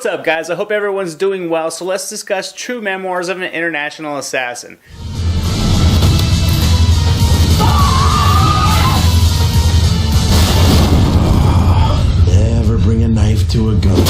What's up, guys? I hope everyone's doing well, so let's discuss True Memoirs of an International Assassin. Never bring a knife to a gun.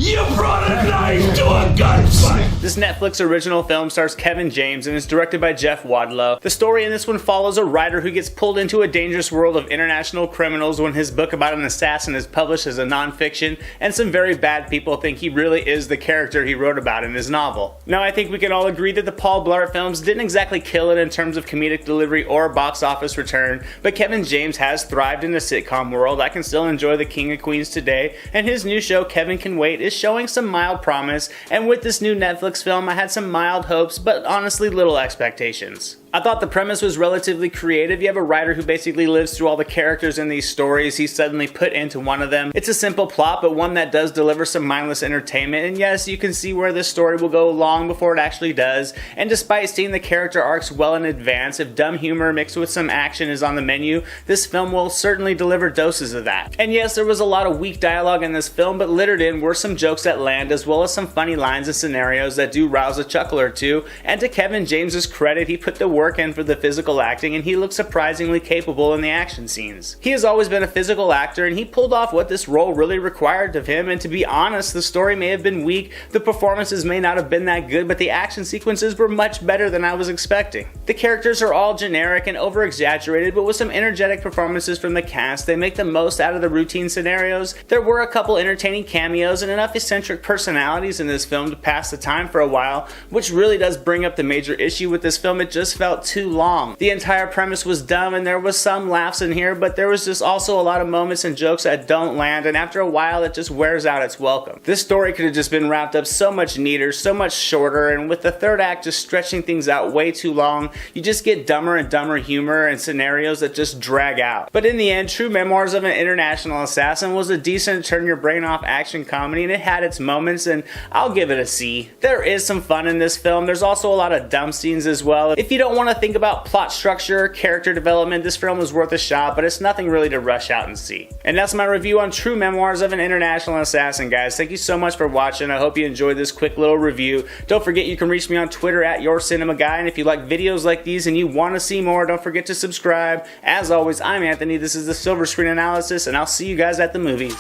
You brought a knife to a gunfight! This Netflix original film stars Kevin James and is directed by Jeff Wadlow. The story in this one follows a writer who gets pulled into a dangerous world of international criminals when his book about an assassin is published as a non-fiction, and some very bad people think he really is the character he wrote about in his novel. Now, I think we can all agree that the Paul Blart films didn't exactly kill it in terms of comedic delivery or box office return, but Kevin James has thrived in the sitcom world. I can still enjoy The King of Queens today, and his new show, Kevin Can Wait, is showing some mild promise, and with this new Netflix film, I had some mild hopes, but honestly little expectations. I thought the premise was relatively creative. You have a writer who basically lives through all the characters in these stories he's suddenly put into one of them. It's a simple plot, but one that does deliver some mindless entertainment, and yes, you can see where this story will go long before it actually does, and despite seeing the character arcs well in advance, if dumb humor mixed with some action is on the menu, this film will certainly deliver doses of that. And yes, there was a lot of weak dialogue in this film, but littered in were some jokes that land, as well as some funny lines and scenarios that do rouse a chuckle or two, and to Kevin James's credit, he put the work in for the physical acting, and he looks surprisingly capable in the action scenes. He has always been a physical actor, and he pulled off what this role really required of him, and to be honest, the story may have been weak, the performances may not have been that good, but the action sequences were much better than I was expecting. The characters are all generic and over-exaggerated, but with some energetic performances from the cast, they make the most out of the routine scenarios. There were a couple entertaining cameos and enough eccentric personalities in this film to pass the time for a while, which really does bring up the major issue with this film. It just felt too long. The entire premise was dumb, and there was some laughs in here, but there was just also a lot of moments and jokes that don't land, and after a while it just wears out its welcome. This story could have just been wrapped up so much neater, so much shorter, and with the third act just stretching things out way too long, you just get dumber and dumber humor and scenarios that just drag out. But in the end, True Memoirs of an International Assassin was a decent turn your brain off action comedy, and it had its moments, and I'll give it a C. There is some fun in this film. There's also a lot of dumb scenes as well. If you don't want to think about plot structure, character development, this film is worth a shot, but it's nothing really to rush out and see. And that's my review on True Memoirs of an International Assassin, guys. Thank you so much for watching. I hope you enjoyed this quick little review. Don't forget you can reach me on Twitter at YourCinemaGuy, and if you like videos like these and you want to see more, don't forget to subscribe. As always, I'm Anthony. This is the Silver Screen Analysis, and I'll see you guys at the movies.